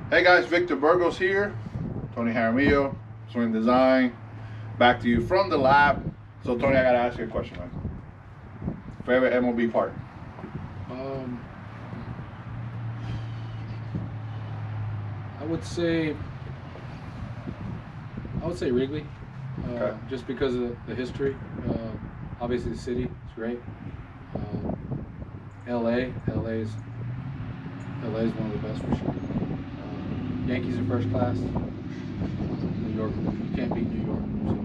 Hey guys, Victor Burgos here, Tony Jaramillo, Swing Design, back to you from the lab. So Tony, I gotta ask you a question, man. Favorite MLB park? Um, I would say Wrigley, Okay. just because of the history. Obviously, the city is great. LA is one of the best for sure. Yankees are first class. New York, you can't beat New York. So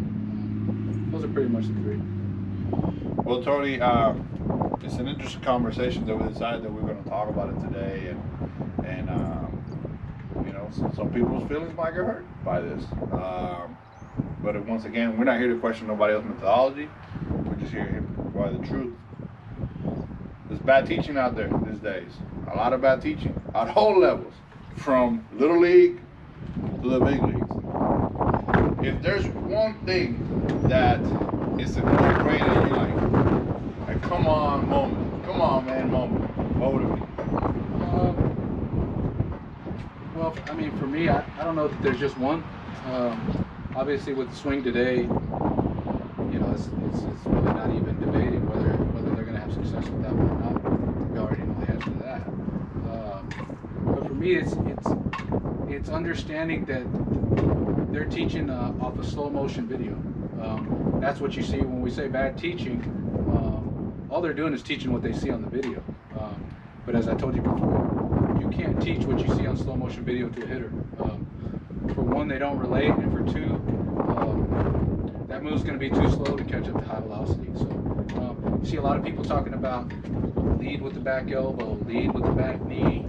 those are pretty much the three. Well, Tony, it's an interesting conversation that we decided that we're going to talk about it today, and you know, some people's feelings might get hurt by this. But once again, we're not here to question nobody else's methodology. We're just here to provide the truth. There's bad teaching out there these days. A lot of bad teaching at all levels, from little league to the big leagues. If there's one thing that is a no-brainer, you like, come on man moment, what would it be? Well, I mean, for me, I don't know that there's just one. Obviously, with the swing today, you know, it's really not even debating whether they're going to have success with that one or not. We already know the answer to that. But for me, it's understanding that they're teaching off a slow motion video. That's what you see when we say bad teaching. All they're doing is teaching what they see on the video. But as I told you before, you can't teach what you see on slow motion video to a hitter. For one, they don't relate, and for two, that move's going to be too slow to catch up to high velocity. So you see a lot of people talking about lead with the back elbow, lead with the back knee.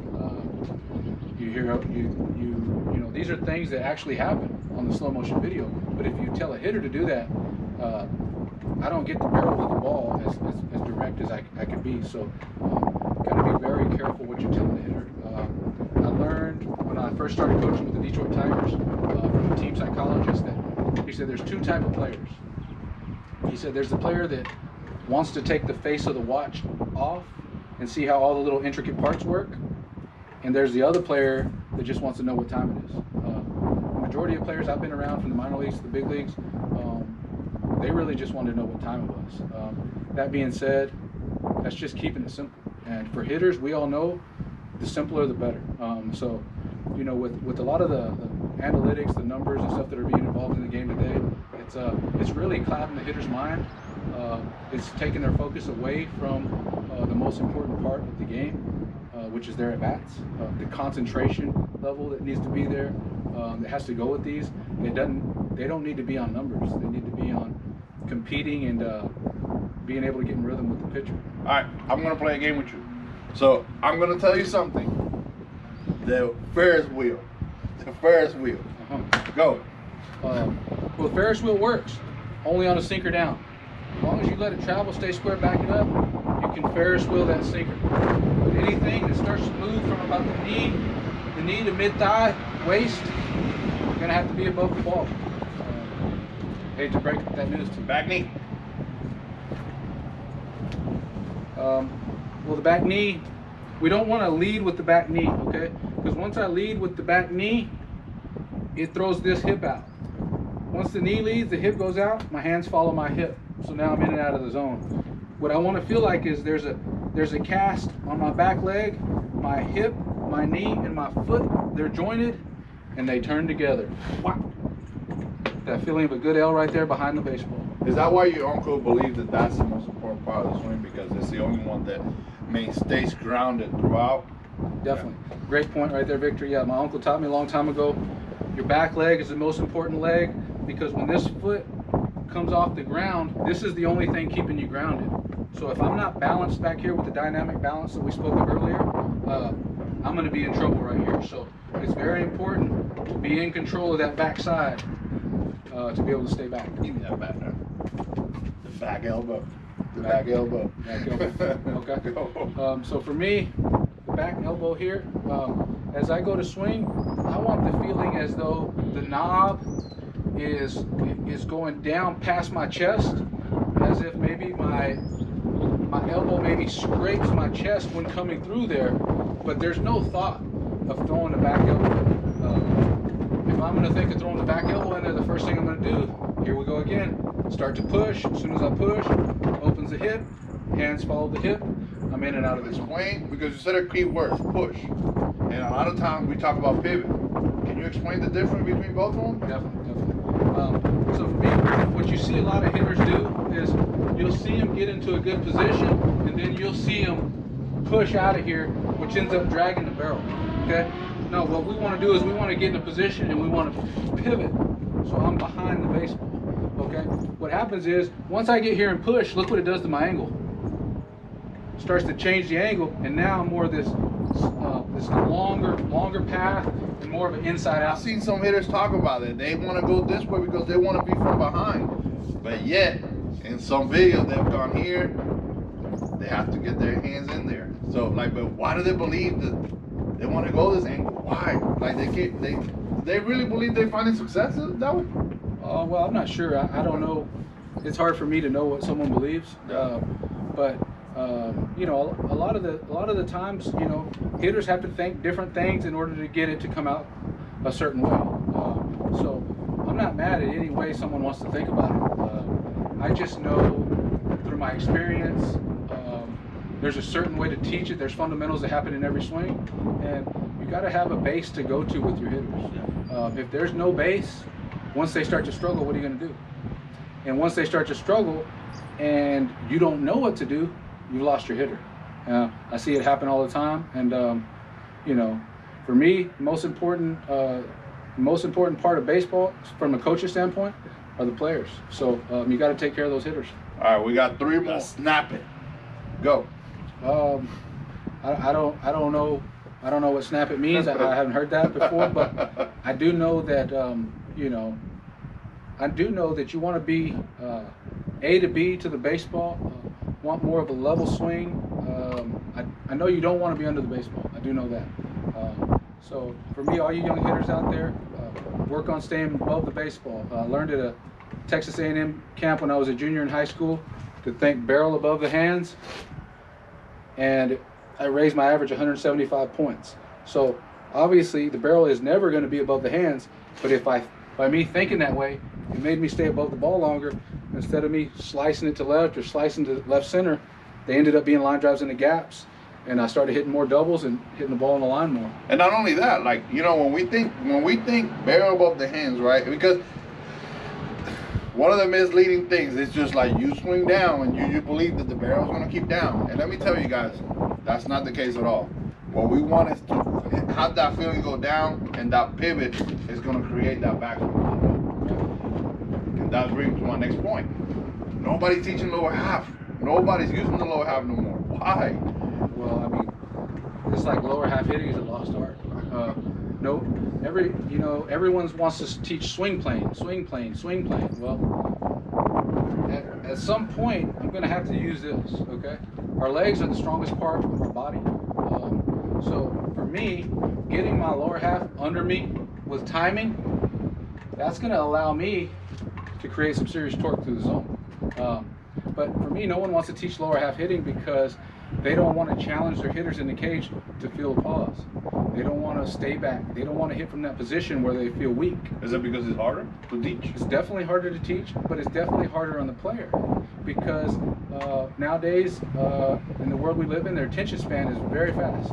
You hear you know, these are things that actually happen on the slow motion video. But if you tell a hitter to do that, I don't get the barrel of the ball as direct as I can be. So got to be very careful what you're telling the hitter. I learned when I first started coaching with the Detroit Tigers from a team psychologist that he said there's two types of players. He said there's the player that wants to take the face of the watch off and see how all the little intricate parts work, and there's the other player that just wants to know what time it is. The majority of players I've been around from the minor leagues to the big leagues, they really just wanted to know what time it was. That being said, that's just keeping it simple. And for hitters, we all know the simpler the better. So, you know, with a lot of the analytics, the numbers and stuff that are being involved in the game today, it's really clouding the hitter's mind. It's taking their focus away from the most important part of the game, which is their at-bats, the concentration level that needs to be there, that has to go with these. They don't need to be on numbers. They need to be on competing and being able to get in rhythm with the pitcher. All right, I'm going to play a game with you. So I'm going to tell you something. The Ferris wheel. The Ferris wheel. Go. Well, the Ferris wheel works only on a sinker down. As long as you let it travel, stay square, back it up, you can Ferris wheel that sinker. But anything that starts to move from about the knee to mid-thigh, waist, you're going to have to be above the ball. Hate to break that news to you. Back knee. Well, the back knee, we don't want to lead with the back knee, okay? Because once I lead with the back knee, it throws this hip out. Once the knee leads, the hip goes out, my hands follow my hip. So now I'm in and out of the zone. What I want to feel like is there's a cast on my back leg, my hip, my knee, and my foot. They're jointed, and they turn together. Wow. That feeling of a good L right there behind the baseball. Is that why your uncle believes that that's the most important part of the swing, because it's the only one that stays grounded throughout? Definitely. Great point right there, Victor. Yeah, my uncle taught me a long time ago, your back leg is the most important leg, because when this foot comes off the ground, this is the only thing keeping you grounded. So if I'm not balanced back here with the dynamic balance that we spoke of earlier, I'm going to be in trouble right here. So it's very important to be in control of that back side to be able to stay back. Give me that back there. The back elbow. The back elbow. Back elbow. Okay. So for me, the back elbow here, as I go to swing, I want the feeling as though the knob is going down past my chest, as if maybe my elbow maybe scrapes my chest when coming through there, but there's no thought of throwing the back elbow. I'm going to think of throwing the back elbow in there, the first thing I'm going to do, here we go again, start to push. As soon as I push, opens the hip, hands follow the hip, I'm in and out of this one. Explain, because you said a key word, push. And a lot of times we talk about pivot. Can you explain the difference between both of them? Definitely. So for me, what you see a lot of hitters do is you'll see them get into a good position, and then you'll see them push out of here, which ends up dragging the barrel. Okay? Now, what we want to do is we want to get in a position and we want to pivot. So I'm behind the baseball. Okay? What happens is once I get here and push, look what it does to my angle. Starts to change the angle, and now I'm more of this longer path and more of an inside out. I've seen some hitters talk about it. They want to go this way because they want to be from behind. But yet, in some videos, they've gone here. They have to get their hands in there. So, like, but why do they believe that they want to go this angle? Why? Like, they really believe they're finding success that way? Well, I'm not sure. I don't know. It's hard for me to know what someone believes. But you know, a lot of the times, you know, hitters have to think different things in order to get it to come out a certain way. So I'm not mad at any way someone wants to think about it. I just know through my experience, there's a certain way to teach it. There's fundamentals that happen in every swing, and you got to have a base to go to with your hitters. If there's no base, once they start to struggle, what are you going to do? And once they start to struggle and you don't know what to do, you've lost your hitter. I see it happen all the time, and you know, for me, most important part of baseball, from a coach's standpoint, are the players. So you got to take care of those hitters. All right, we got 3 more. Snap it. Go. I don't know what snap it means. I haven't heard that before, but I do know that you know, I do know that you want to be A to B to the baseball. Want more of a level swing. I know you don't want to be under the baseball. I do know that. So for me, all you young hitters out there, work on staying above the baseball. I learned at a Texas A&M camp when I was a junior in high school to think barrel above the hands, and I raised my average 175 points. So obviously the barrel is never going to be above the hands, but if by me thinking that way, it made me stay above the ball longer. Instead of me slicing it to left or slicing to left center, they ended up being line drives into gaps, and I started hitting more doubles and hitting the ball in the line more. And not only that, like, you know, when we think barrel above the hands, right? Because one of the misleading things is just like you swing down and you believe that the barrel's going to keep down. And let me tell you guys, that's not the case at all. What we want is to have that feeling go down, and that pivot is going to create that backswing. And that brings to my next point. Nobody's teaching lower half. Nobody's using the lower half no more. Why? Well, I mean, it's like lower half hitting is a lost art. Everyone wants to teach swing plane. Well, at some point, I'm going to have to use this. Okay, our legs are the strongest part of our body. So for me, getting my lower half under me with timing, that's going to allow me to create some serious torque through the zone. But for me, no one wants to teach lower half hitting because they don't want to challenge their hitters in the cage to feel a pause. They don't want to stay back. They don't want to hit from that position where they feel weak. Is it because it's harder to teach? It's definitely harder to teach, but it's definitely harder on the player because nowadays, in the world we live in, their attention span is very fast.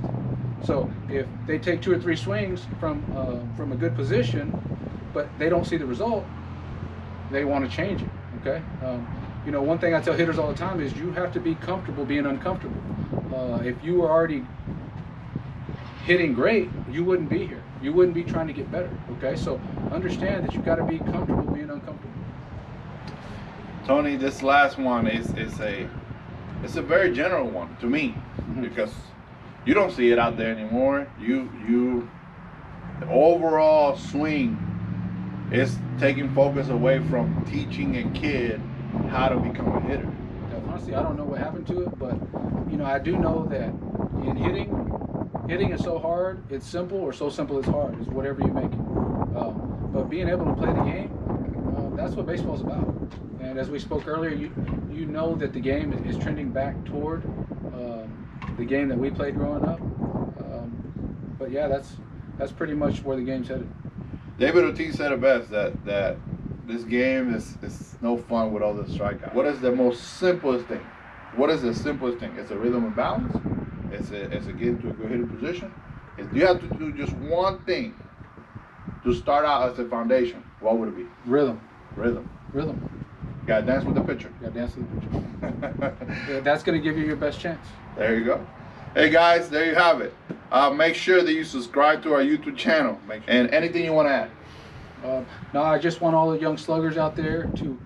So if they take 2 or 3 swings from a good position, but they don't see the result, they want to change it. Okay. You know, one thing I tell hitters all the time is you have to be comfortable being uncomfortable. If you were already hitting great, you wouldn't be here. You wouldn't be trying to get better. Okay, so understand that you've got to be comfortable being uncomfortable. Tony, this last one is a very general one to me, because you don't see it out there anymore. The overall swing is taking focus away from teaching a kid how to become a hitter. Honestly, I don't know what happened to it, but you know, I do know that in hitting is so hard, it's simple, or so simple it's hard. It's whatever you make it. But being able to play the game, that's what baseball's about. And as we spoke earlier, you know that the game is trending back toward the game that we played growing up. But yeah, that's pretty much where the game's headed. David Ortiz said it best that this game is no fun with all the strikeouts. What is the most simplest thing? What is the simplest thing? It's a rhythm and balance. It's a get into a good hitting position. You have to do just one thing to start out as a foundation. What would it be? Rhythm. Rhythm. Rhythm. You gotta dance with the pitcher. You gotta dance with the pitcher. Yeah, that's gonna give you your best chance. There you go. Hey guys, there you have it. Make sure that you subscribe to our YouTube channel. And anything you want to add? No, I just want all the young sluggers out there to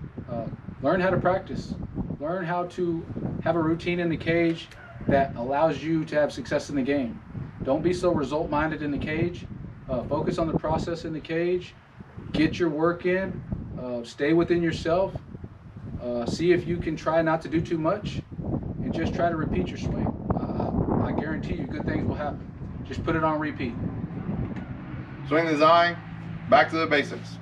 learn how to practice. Learn how to have a routine in the cage that allows you to have success in the game. Don't be so result-minded in the cage. Focus on the process in the cage. Get your work in. Stay within yourself. See if you can try not to do too much, and just try to repeat your swing. I guarantee you good things will happen. Just put it on repeat. Swing design, back to the basics.